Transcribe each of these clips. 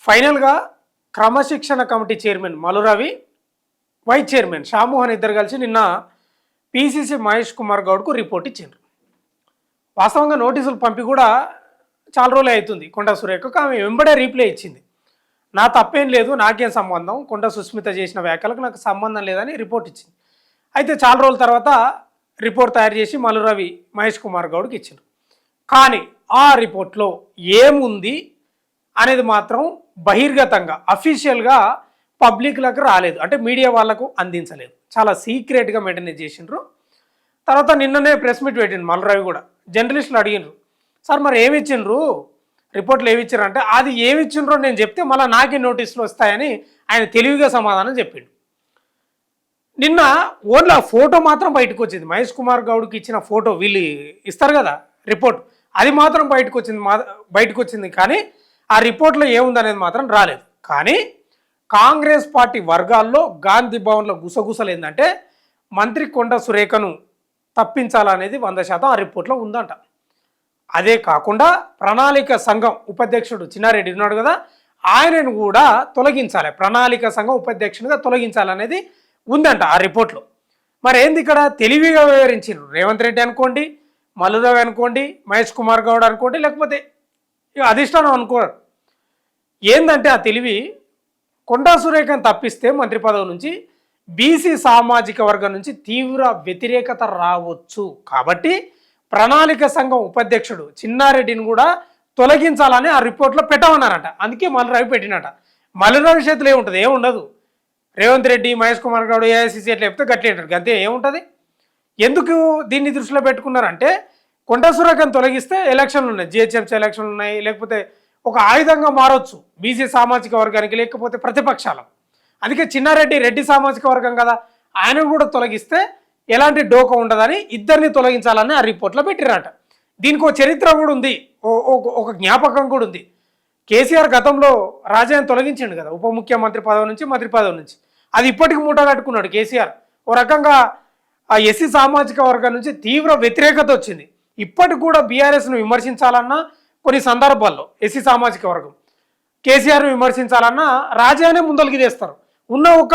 ఫైనల్గా క్రమశిక్షణ committee chairman Mallu vice chairman షామోహన్ ఇద్దరు కలిసి నిన్న పీసీసీ మహేష్ కుమార్ గౌడ్కు రిపోర్ట్ ఇచ్చిండ్రు. వాస్తవంగా నోటీసులు పంపి కూడా చాలా రోజులు అవుతుంది కొండా సురేఖకు. ఆమె వెంబడే రీప్లై ఇచ్చింది. నా తప్పేం లేదు, నాకేం సంబంధం, కొండా సుస్మిత చేసిన వ్యాఖ్యలకు నాకు సంబంధం లేదని రిపోర్ట్ ఇచ్చింది. అయితే చాలా రోజుల తర్వాత రిపోర్ట్ తయారు చేసి మల్లు మహేష్ కుమార్ గౌడ్కి ఇచ్చిండ్రు. కానీ ఆ రిపోర్ట్లో ఏముంది అనేది మాత్రం బహిర్గతంగా అఫీషియల్గా పబ్లిక్లకు రాలేదు, అంటే మీడియా వాళ్ళకు అందించలేదు. చాలా సీక్రెట్గా మెయింటైన్ చేసిండ్రు. తర్వాత నిన్ననే ప్రెస్ మీట్ పెట్టిండు మల్లు కూడా. జర్నలిస్టులు అడిగినారు, సార్ మరి ఏమి ఇచ్చిండ్రు, రిపోర్ట్లు ఏమి ఇచ్చారు అంటే, అది ఏమి ఇచ్చిండ్రో నేను చెప్తే మళ్ళీ నాకే నోటీసులు వస్తాయని ఆయన తెలివిగా సమాధానం చెప్పిండు. నిన్న ఓన్లీ ఆ ఫోటో మాత్రం బయటకు వచ్చింది. మహేష్ కుమార్ గౌడ్కి ఇచ్చిన ఫోటో వీళ్ళు ఇస్తారు కదా రిపోర్ట్, అది మాత్రం బయటకు వచ్చింది కానీ ఆ రిపోర్ట్లో ఏముందనేది మాత్రం రాలేదు. కానీ కాంగ్రెస్ పార్టీ వర్గాల్లో గాంధీ భవన్లో గుసగుసలు ఏంటంటే మంత్రి కొండా సురేఖను తప్పించాలనేది 100% ఆ రిపోర్ట్లో ఉందంట. అదే కాకుండా ప్రణాళిక సంఘం ఉపాధ్యక్షుడు చిన్నారెడ్డి ఉన్నాడు కదా, ఆయనను కూడా తొలగించాలి, ప్రణాళిక సంఘం ఉపాధ్యక్షునిగా తొలగించాలనేది ఉందంట ఆ రిపోర్ట్లో. మరి ఏంది ఇక్కడ తెలివిగా వివరించారు రేవంత్ రెడ్డి అనుకోండి, మల్లు అనుకోండి, మహేష్ కుమార్ గౌడ్ అనుకోండి, లేకపోతే ఇక అధిష్టానం అనుకోరు. ఏందంటే ఆ తెలివి, కొండా సురేఖను తప్పిస్తే మంత్రి పదవి నుంచి బీసీ సామాజిక వర్గం నుంచి తీవ్ర వ్యతిరేకత రావచ్చు. కాబట్టి ప్రణాళిక సంఘం ఉపాధ్యక్షుడు చిన్నారెడ్డిని కూడా తొలగించాలని ఆ రిపోర్ట్లో పెట్టమన్నారట. అందుకే మల్లు పెట్టినట. మల్లు చేతిలో ఏముంటుంది, ఏముండదు. రేవంత్ రెడ్డి, మహేష్ కుమార్ గౌడ్ ఏఐసీసీ ఎట్లా చెప్తే గట్లే అంటారు, అంతే ఏముంటుంది. ఎందుకు దీన్ని దృష్టిలో పెట్టుకున్నారంటే కొండా సురేఖను తొలగిస్తే ఎలక్షన్లు ఉన్నాయి, జిహెచ్ఎంసీ ఎలక్షన్లు ఉన్నాయి, లేకపోతే ఒక ఆయుధంగా మారవచ్చు బీసీ సామాజిక వర్గానికి, లేకపోతే ప్రతిపక్షాలకు. అందుకే చిన్నారెడ్డి రెడ్డి సామాజిక వర్గం కదా, ఆయనను కూడా తొలగిస్తే ఎలాంటి డోకా ఉండదని ఇద్దరిని తొలగించాలని ఆ రిపోర్ట్లో పెట్టిరట. దీనికి ఒక చరిత్ర కూడా ఉంది, ఒక జ్ఞాపకం కూడా ఉంది. కేసీఆర్ గతంలో రాజాని తొలగించిండు కదా ఉప ముఖ్యమంత్రి పదవి నుంచి, మంత్రి పదవి నుంచి. అది ఇప్పటికి మూట కట్టుకున్నాడు కేసీఆర్. ఓ రకంగా ఆ ఎస్సీ సామాజిక వర్గం నుంచి తీవ్ర వ్యతిరేకత వచ్చింది. ఇప్పటికి కూడా బీఆర్ఎస్ను విమర్శించాలన్నా కొన్ని సందర్భాల్లో ఎస్సీ సామాజిక వర్గం కేసీఆర్ను విమర్శించాలన్నా రాజానే ముందలికి తెస్తారు. ఉన్న ఒక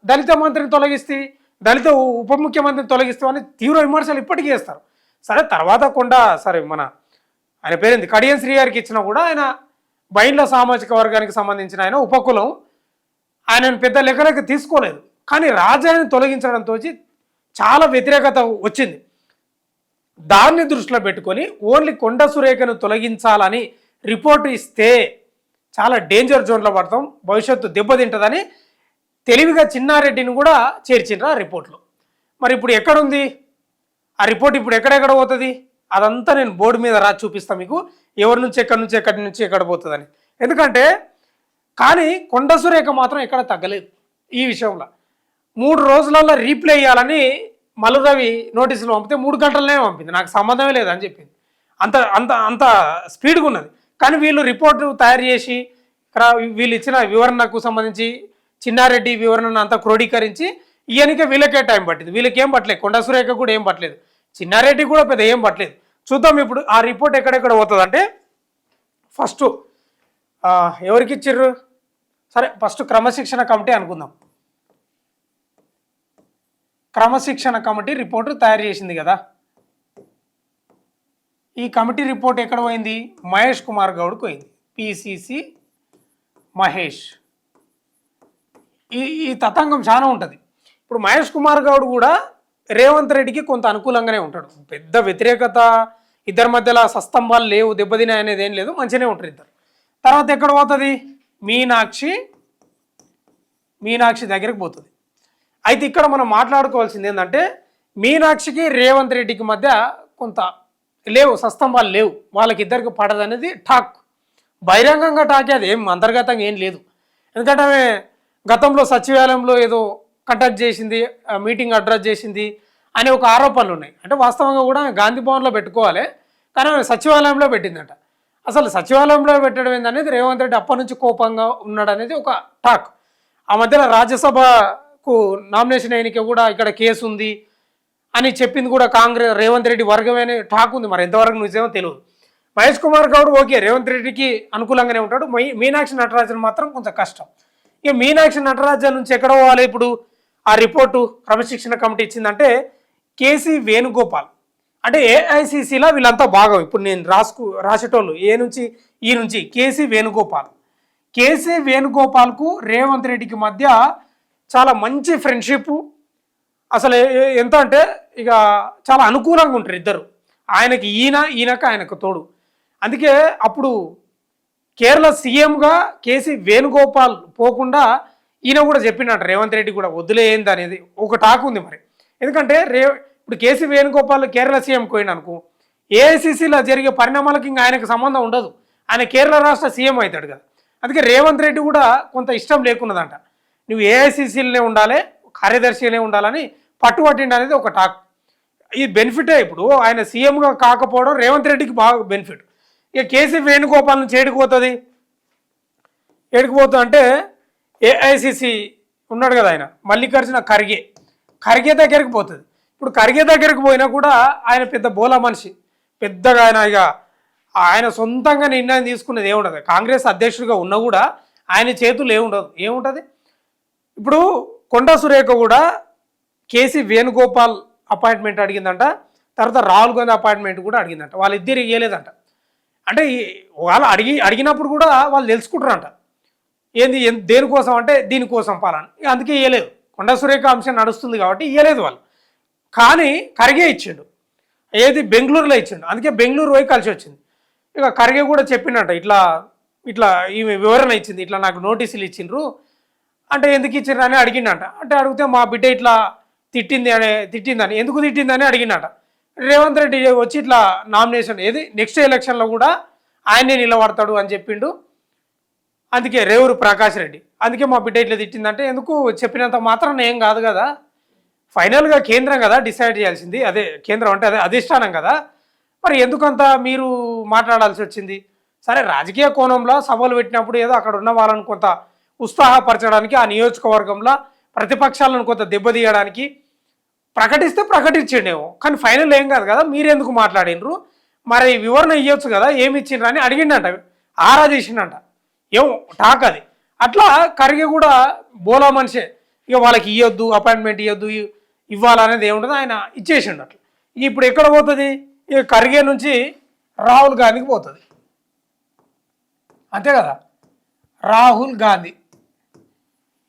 దళిత మంత్రిని తొలగిస్తే, దళిత ఉప ముఖ్యమంత్రిని తొలగిస్తామని తీవ్ర విమర్శలు ఇప్పటికీ చేస్తారు. సరే తర్వాత కొండా సరే ఆయన పేరేంది కడియం శ్రీ గారికి ఇచ్చినా కూడా ఆయన బైండ్ల సామాజిక వర్గానికి సంబంధించిన ఆయన ఉపకులం, ఆయనను పెద్ద లెక్కలకి తీసుకోలేదు. కానీ రాజాని తొలగించడంతో చాలా వ్యతిరేకత వచ్చింది. దాన్ని దృష్టిలో పెట్టుకొని ఓన్లీ కొండా సురేఖను తొలగించాలని రిపోర్టు ఇస్తే చాలా డేంజర్ జోన్లో పడతాం, భవిష్యత్తు దెబ్బతింటుందని తెలివిగా చిన్నారెడ్డిని కూడా చేర్చిండ్రు ఆ రిపోర్ట్లో. మరి ఇప్పుడు ఎక్కడుంది ఆ రిపోర్ట్, ఇప్పుడు ఎక్కడెక్కడ పోతుంది అదంతా నేను బోర్డు మీద రాసి చూపిస్తాను మీకు, ఎవరి నుంచి ఎక్కడి నుంచి ఎక్కడ పోతుందని. ఎందుకంటే కానీ కొండా సురేఖ మాత్రం ఎక్కడ తగ్గలేదు ఈ విషయంలో. 3 రోజులలో రీప్లై ఇవ్వాలని మల్లు నోటీసులు పంపితే 3 గంటలనే పంపింది, నాకు సంబంధమే లేదని చెప్పింది. అంత అంత అంత స్పీడ్గా ఉన్నది. కానీ వీళ్ళు రిపోర్టు తయారు చేసి వీళ్ళు ఇచ్చిన వివరణకు సంబంధించి చిన్నారెడ్డి వివరణను అంతా క్రోడీకరించి ఈయనకే వీళ్ళకే టైం పట్టింది. వీళ్ళకేం పట్టలేదు, కొండా సురేఖ కూడా ఏం పట్టలేదు, చిన్నారెడ్డి కూడా పెద్ద ఏం పట్టలేదు. చూద్దాం ఇప్పుడు ఆ రిపోర్ట్ ఎక్కడెక్కడ పోతుంది అంటే, ఫస్ట్ ఎవరికి ఇచ్చిర్రు, సరే ఫస్ట్ క్రమశిక్షణ కమిటీ అనుకుందాం. క్రమశిక్షణ కమిటీ రిపోర్టు తయారు చేసింది కదా, ఈ కమిటీ రిపోర్ట్ ఎక్కడ పోయింది, మహేష్ కుమార్ గౌడ్కి పోయింది. పిసిసి మహేష్, ఈ తతంగం చాలా ఉంటుంది. ఇప్పుడు మహేష్ కుమార్ గౌడ్ కూడా రేవంత్ రెడ్డికి కొంత అనుకూలంగానే ఉంటాడు, పెద్ద వ్యతిరేకత ఇద్దరి మధ్యలో సస్తంభాలు లేవు, దెబ్బతినే అనేది ఏం లేదు, మంచిగానే ఉంటారు ఇద్దరు. తర్వాత ఎక్కడ పోతుంది, మీనాక్షి దగ్గరికి పోతుంది. అయితే ఇక్కడ మనం మాట్లాడుకోవాల్సింది ఏంటంటే మీనాక్షికి రేవంత్ రెడ్డికి మధ్య కొంత లేవు, సస్తంభాలు లేవు, వాళ్ళకి ఇద్దరికి పడదనేది టాక్, బహిరంగంగా టాకే, అది ఏం అంతర్గతంగా ఏం లేదు. ఎందుకంటే ఆమె గతంలో సచివాలయంలో ఏదో కండక్ట్ చేసింది, మీటింగ్ అడ్రస్ చేసింది అనే ఒక ఆరోపణలు ఉన్నాయి. అంటే వాస్తవంగా కూడా గాంధీ భవన్లో పెట్టుకోవాలి, కానీ ఆమె సచివాలయంలో పెట్టిందట. అసలు సచివాలయంలో పెట్టడం ఏందనేది రేవంత్ రెడ్డి అప్పటి నుంచి కోపంగా ఉన్నాడు అనేది ఒక టాక్. ఆ మధ్యలో రాజ్యసభకు నామినేషన్ అయినకి కూడా ఇక్కడ కేసు ఉంది అని చెప్పింది కూడా కాంగ్రెస్ రేవంత్ రెడ్డి వర్గమే టాక్ ఉంది. మరి ఎంతవరకు నిజమో తెలియదు. మహేష్ కుమార్ గౌడ్ ఓకే రేవంత్ రెడ్డికి అనుకూలంగానే ఉంటాడు, మీనాక్షి నటరాజన్ మాత్రం కొంచెం కష్టం. ఇక మీనాక్షి నటరాజన్ నుంచి ఎక్కడ పోవాలి ఇప్పుడు? ఆ రిపోర్టు క్రమశిక్షణ కమిటీ ఇచ్చిందంటే కేసీ వేణుగోపాల్ అంటే ఏఐసిసిలో వీళ్ళంతా భాగం. ఇప్పుడు నేను రాసేటోళ్ళు ఏ నుంచి ఈ నుంచి కేసీ వేణుగోపాల్కు రేవంత్ రెడ్డికి మధ్య చాలా మంచి ఫ్రెండ్షిప్. అసలు ఎంత అంటే ఇక చాలా అనుకూలంగా ఉంటారు ఇద్దరు, ఆయనకి ఈయనకు ఆయనకు తోడు. అందుకే అప్పుడు కేరళ సీఎంగా కేసీ వేణుగోపాల్ పోకుండా ఈయన కూడా చెప్పినట్టు రేవంత్ రెడ్డి కూడా వదిలేయింది అనేది ఒక టాక్ ఉంది మరి. ఎందుకంటే ఇప్పుడు కేసీ వేణుగోపాల్ కేరళ సీఎం పోయిన అనుకో, ఏఐసిసిలో జరిగే పరిణామాలకు ఇంకా ఆయనకు సంబంధం ఉండదు, ఆయన కేరళ రాష్ట్ర సీఎం అవుతాడు కదా. అందుకే రేవంత్ రెడ్డి కూడా కొంత ఇష్టం లేకున్నదంట, నువ్వు ఏఐసిసిలోనే ఉండాలి, కార్యదర్శిగానే ఉండాలని పట్టుబట్టిండి అనేది ఒక టాక్. ఇది బెనిఫిటే. ఇప్పుడు ఆయన సీఎంగా కాకపోవడం రేవంత్ రెడ్డికి బాగా బెనిఫిట్. ఇక కేసీ వేణుగోపాల్ నుంచి ఏడుకుపోతుంది అంటే ఏఐసిసి ఉన్నాడు కదా ఆయన మల్లికార్జున ఖర్గే దగ్గరికి పోతుంది. ఇప్పుడు ఖర్గే దగ్గరికి పోయినా కూడా ఆయన పెద్ద బోలా మనిషి, పెద్దగా ఆయన ఇక ఆయన సొంతంగా నిర్ణయం తీసుకునేది ఏముండదు. కాంగ్రెస్ అధ్యక్షుడిగా ఉన్నా కూడా ఆయన చేతులు ఏముంటుంది. ఇప్పుడు కొండా సురేఖ కూడా కేసీ వేణుగోపాల్ అపాయింట్మెంట్ అడిగిందంట, తర్వాత రాహుల్ గాంధీ అపాయింట్మెంట్ కూడా అడిగిందంట, వాళ్ళిద్దరు ఇవ్వలేదంట. అంటే వాళ్ళు అడిగినప్పుడు కూడా వాళ్ళు తెలుసుకుంటారంట ఏంది దేనికోసం అంటే దీనికోసం పాలని, అందుకే ఇవ్వలేదు. కొండా సురేఖ అంశం నడుస్తుంది కాబట్టి ఇవ్వలేదు వాళ్ళు. కానీ ఖర్గే ఇచ్చిండు, ఏది బెంగళూరులో ఇచ్చిండు, అందుకే బెంగళూరు పోయి కలిసి వచ్చింది. ఇక ఖర్గే కూడా చెప్పిండట ఇట్లా ఈమె వివరణ ఇచ్చింది, ఇట్లా నాకు నోటీసులు ఇచ్చిండ్రు అంటే ఎందుకు ఇచ్చిండ్రు అని అడిగిండట. అంటే అడిగితే మా బిడ్డ ఇట్లా తిట్టిందని ఎందుకు తిట్టిందని అడిగినట. రేవంత్ రెడ్డి వచ్చి ఇట్లా నామినేషన్ నెక్స్ట్ ఎలక్షన్లో కూడా ఆయనే నిలబడతాడు అని చెప్పిండు. అందుకే రేవూరు ప్రకాష్ రెడ్డి అందుకే మా బిడ్డ ఇట్లా తిట్టిందంటే ఎందుకు చెప్పినంత మాత్రం ఏం కాదు కదా, ఫైనల్గా కేంద్రం కదా డిసైడ్ చేయాల్సింది, అదే కేంద్రం అంటే అదే అధిష్టానం కదా, మరి ఎందుకంత మీరు మాట్లాడాల్సి వచ్చింది? సరే రాజకీయ కోణంలో సభలు పెట్టినప్పుడు ఏదో అక్కడ ఉన్న వాళ్ళని కొంత ఉత్సాహపరచడానికి, ఆ నియోజకవర్గంలో ప్రతిపక్షాలను కొంత దెబ్బతీయడానికి ప్రకటిస్తే ప్రకటించిండేమో, కానీ ఫైనల్ ఏం కాదు కదా, మీరెందుకు మాట్లాడినరు, మరి వివరణ ఇవ్వచ్చు కదా, ఏమి ఇచ్చిండ్రు అని అడిగిండంట, ఆరా చేసిండంట, ఏం టాక్ అది. అట్లా ఖర్గే కూడా బోలా మనిషే, ఇక వాళ్ళకి ఇవ్వద్దు, అపాయింట్మెంట్ ఇవ్వద్దు, ఇవ్వాలనేది ఏముంటుంది, ఆయన ఇచ్చేసిండు అట్లా. ఇప్పుడు ఎక్కడ పోతుంది? ఇక ఖర్గే నుంచి రాహుల్ గాంధీకి పోతుంది, అంతే కదా. రాహుల్ గాంధీ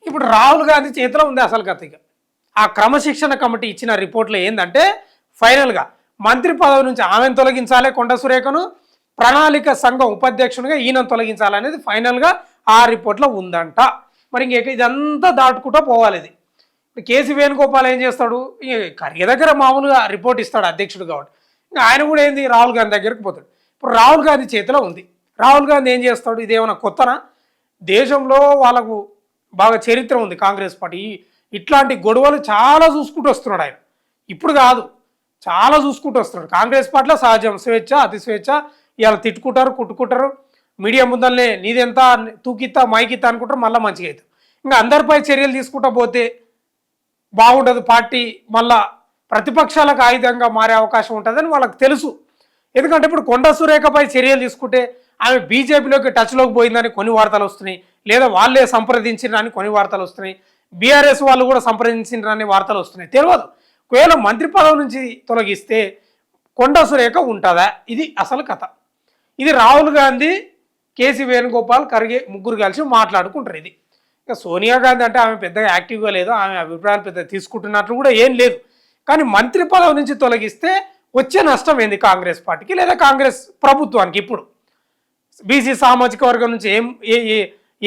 ఇప్పుడు రాహుల్ గాంధీ చేతిలో ఉంది అసలు కథ. ఇక ఆ క్రమశిక్షణ కమిటీ ఇచ్చిన రిపోర్ట్లో ఏంటంటే ఫైనల్గా మంత్రి పదవి నుంచి ఆమెను తొలగించాలి, కొండ సురేఖను, ప్రణాళిక సంఘం ఉపాధ్యక్షునిగా ఈయనను తొలగించాలనేది ఫైనల్గా ఆ రిపోర్ట్లో ఉందంట. మరి ఇంక ఇదంతా దాటుకుంటూ పోవాలి. ఇది ఇప్పుడు కేసీ వేణుగోపాల్ ఏం చేస్తాడు, ఖర్గే దగ్గర మామూలుగా రిపోర్ట్ ఇస్తాడు అధ్యక్షుడు కాబట్టి, ఇంకా ఆయన కూడా ఏంది రాహుల్ గాంధీ దగ్గరికి పోతాడు. ఇప్పుడు రాహుల్ గాంధీ చేతిలో ఉంది, రాహుల్ గాంధీ ఏం చేస్తాడు, ఇదేమన్నా కొత్తనా? దేశంలో వాళ్ళకు బాగా చరిత్ర ఉంది కాంగ్రెస్ పార్టీ, ఇట్లాంటి గొడవలు చాలా చూసుకుంటూ వస్తున్నాడు ఆయన, ఇప్పుడు కాదు చాలా చూసుకుంటూ వస్తున్నాడు. కాంగ్రెస్ పార్టీలో సహజం, స్వేచ్ఛ అతి స్వేచ్ఛ, ఇవాళ తిట్టుకుంటారు కుట్టుకుంటారు, మీడియా ముందల్లే నీదెంత తూకిత్తా మైకిత్తా అనుకుంటారు, మళ్ళీ మంచిగా అవుతారు. ఇంకా అందరిపై చర్యలు తీసుకుంటా పోతే బాగుండదు, పార్టీ మళ్ళా ప్రతిపక్షాలకు ఆయుధంగా మారే అవకాశం ఉంటుందని వాళ్ళకి తెలుసు. ఎందుకంటే ఇప్పుడు కొండ సురేఖపై చర్యలు తీసుకుంటే ఆమె బీజేపీలోకి టచ్లోకి పోయిందని కొన్ని వార్తలు వస్తున్నాయి, లేదా వాళ్ళే సంప్రదించినని కొన్ని వార్తలు వస్తున్నాయి, బీఆర్ఎస్ వాళ్ళు కూడా సంప్రదించినని వార్తలు వస్తున్నాయి, తెలియదు. ఒకవేళ మంత్రి పదవి నుంచి తొలగిస్తే కొండ సురేఖ ఉంటుందా? ఇది అసలు కథ. ఇది రాహుల్ గాంధీ, కేసీ వేణుగోపాల్, ఖర్గే ముగ్గురు కలిసి మాట్లాడుకుంటారు. ఇది ఇక సోనియా గాంధీ అంటే ఆమె పెద్దగా యాక్టివ్గా లేదు, ఆమె అభిప్రాయాలు పెద్దగా తీసుకుంటున్నట్లు కూడా ఏం లేదు. కానీ మంత్రి పదవి నుంచి తొలగిస్తే వచ్చే నష్టం ఏంది కాంగ్రెస్ పార్టీకి లేదా కాంగ్రెస్ ప్రభుత్వానికి? ఇప్పుడు బీసీ సామాజిక వర్గం నుంచి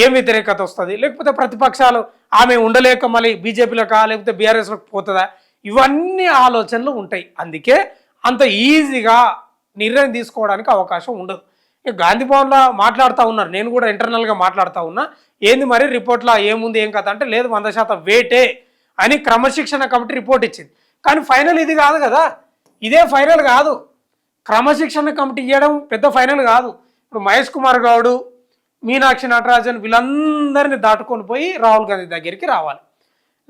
ఏం వ్యతిరేకత వస్తుంది, లేకపోతే ప్రతిపక్షాలు ఆమె ఉండలేక మళ్ళీ బీజేపీలోకా లేకపోతే బీఆర్ఎస్లోకి పోతుందా, ఇవన్నీ ఆలోచనలు ఉంటాయి. అందుకే అంత ఈజీగా నిర్ణయం తీసుకోవడానికి అవకాశం ఉండదు. ఇక గాంధీ భవన్లో మాట్లాడుతూ ఉన్నారు, నేను కూడా ఇంటర్నల్గా మాట్లాడుతూ ఉన్నా, ఏంది మరి రిపోర్ట్లో ఏముంది ఏం కథ అంటే లేదు 100% వేటే అని క్రమశిక్షణ కమిటీ రిపోర్ట్ ఇచ్చింది. కానీ ఫైనల్ ఇది కాదు కదా, ఇదే ఫైనల్ కాదు, క్రమశిక్షణ కమిటీ ఇవ్వడం పెద్ద ఫైనల్ కాదు. ఇప్పుడు మహేష్ కుమార్ గౌడ్, మీనాక్షి నటరాజన్ వీళ్ళందరినీ దాటుకొని పోయి రాహుల్ గాంధీ దగ్గరికి రావాలి.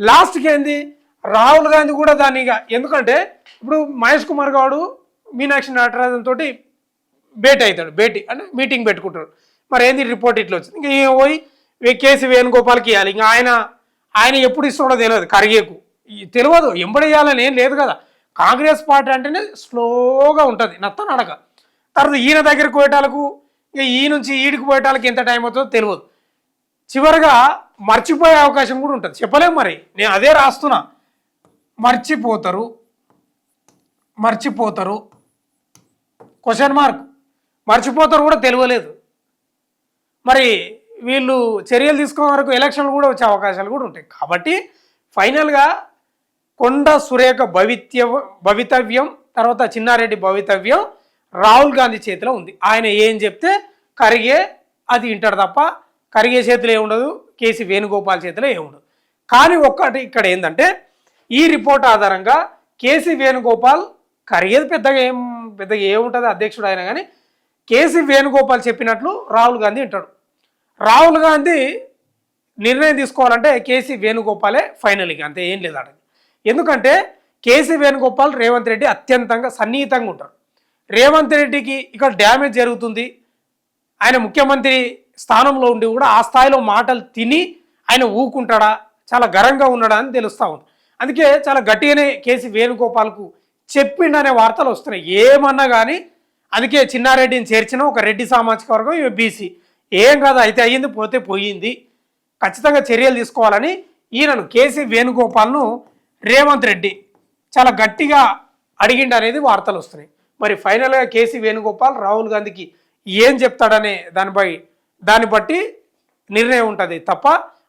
లాస్ట్కి ఏంది రాహుల్ గాంధీ కూడా దాన్ని ఎందుకంటే ఇప్పుడు మహేష్ కుమార్ గౌడ్ మీనాక్షి నటరాజన్ తోటి భేటీ అవుతాడు, భేటీ అంటే మీటింగ్ పెట్టుకుంటాడు. మరి ఏంది రిపోర్ట్ ఇట్లా వచ్చింది, ఇంకా ఈయన పోయి కేసీ వేణుగోపాల్కి ఇవ్వాలి. ఇంకా ఆయన ఎప్పుడు ఇస్తాడో తెలియదు, ఖర్గేకు తెలియదు, ఎంబడేయాలని ఏం లేదు కదా. కాంగ్రెస్ పార్టీ అంటేనే స్లోగా ఉంటుంది, నడక. తర్వాత ఈయన దగ్గరికి పోయేటాలకు, ఇక ఈ నుంచి ఈడికి పోయేటాలకు ఎంత టైం అవుతుందో తెలియదు. చివరిగా మర్చిపోయే అవకాశం కూడా ఉంటుంది, చెప్పలేము. మరి నేను అదే రాస్తున్నా, మర్చిపోతారు క్వశ్చన్ మార్క్, మర్చిపోతారు కూడా తెలియలేదు. మరి వీళ్ళు చర్యలు తీసుకునే వరకు ఎలక్షన్లు కూడా వచ్చే అవకాశాలు కూడా ఉంటాయి. కాబట్టి ఫైనల్గా కొండ సురేఖ భవితవ్యం, తర్వాత చిన్నారెడ్డి భవితవ్యం రాహుల్ గాంధీ చేతిలో ఉంది. ఆయన ఏం చెప్తే ఖర్గే అది వింటాడు తప్ప ఖర్గే చేతిలో ఏముండదు, కేసీ వేణుగోపాల్ చేతిలో ఏముండదు. కానీ ఒక్కటి ఇక్కడ ఏంటంటే, ఈ రిపోర్ట్ ఆధారంగా కేసీ వేణుగోపాల్ ఖర్గేది పెద్దగా ఏముంటుంది, అధ్యక్షుడు అయినా కానీ కేసీ వేణుగోపాల్ చెప్పినట్లు రాహుల్ గాంధీ వింటాడు. రాహుల్ గాంధీ నిర్ణయం తీసుకోవాలంటే కేసీ వేణుగోపాలే ఫైనల్గా, అంతే, ఏం లేదు అక్కడ. ఎందుకంటే కేసీ వేణుగోపాల్ రేవంత్ రెడ్డి అత్యంతంగా సన్నిహితంగా ఉంటారు. రేవంత్ రెడ్డికి ఇక్కడ డ్యామేజ్ జరుగుతుంది, ఆయన ముఖ్యమంత్రి స్థానంలో ఉండి కూడా ఆ స్థాయిలో మాటలు తిని ఆయన ఊకుంటాడా, చాలా గరంగా ఉన్నాడా అని తెలుస్తూ ఉంది. అందుకే చాలా గట్టిగానే కేసీ వేణుగోపాల్కు చెప్పిండనే వార్తలు వస్తున్నాయి. ఏమన్నా కానీ అందుకే చిన్నారెడ్డిని చేర్చిన ఒక రెడ్డి సామాజిక వర్గం, ఇవి బీసీ, ఏం కాదు అయితే అయ్యింది, పోతే పోయింది, ఖచ్చితంగా చర్యలు తీసుకోవాలని ఈయనను కేసీ వేణుగోపాల్ను రేవంత్ రెడ్డి చాలా గట్టిగా అడిగిండు అనేది వార్తలు వస్తున్నాయి. మరి ఫైనల్గా కేసీ వేణుగోపాల్ రాహుల్ గాంధీకి ఏం చెప్తాడనే దాన్ని బట్టి నిర్ణయం ఉంటుంది తప్ప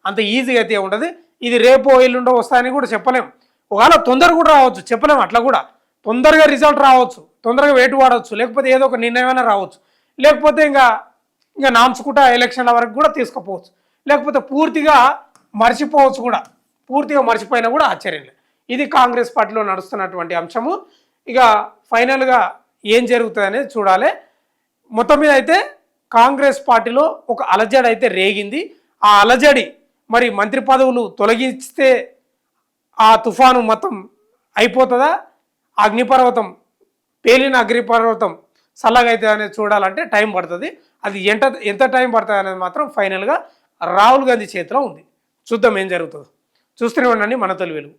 అంత ఈజీగా అయితే ఉంటుంది. ఇది రేపో ఎల్లుండో వస్తాయని కూడా చెప్పలేము. ఒకవేళ తొందరగా కూడా రావచ్చు, చెప్పలేము. అట్లా కూడా తొందరగా రిజల్ట్ రావచ్చు, తొందరగా వేటు వాడవచ్చు, లేకపోతే ఏదో ఒక నిర్ణయమైనా రావచ్చు, లేకపోతే ఇంకా నాంచుకుంటా ఎలక్షన్ల వరకు కూడా తీసుకుపోవచ్చు, లేకపోతే పూర్తిగా మర్చిపోవచ్చు కూడా. పూర్తిగా మర్చిపోయినా కూడా ఆశ్చర్యం లేదు. ఇది కాంగ్రెస్ పార్టీలో నడుస్తున్నటువంటి అంశము. ఇక ఫైనల్గా ఏం జరుగుతుంది అనేది చూడాలి. మొత్తం మీద అయితే కాంగ్రెస్ పార్టీలో ఒక అలజడి అయితే రేగింది. ఆ అలజడి మరి మంత్రి పదవులు తొలగిస్తే ఆ తుఫాను మొత్తం అయిపోతుందా, అగ్నిపర్వతం పేలిన అగ్నిపర్వతం చల్లగా అవుతుంది అనేది చూడాలంటే టైం పడుతుంది. అది ఎంత టైం పడుతుంది అనేది మాత్రం ఫైనల్గా రాహుల్ గాంధీ చేతిలో ఉంది. చూద్దాం ఏం జరుగుతుందో. చూస్తూనే ఉండండి మన తొలి వెలుగు.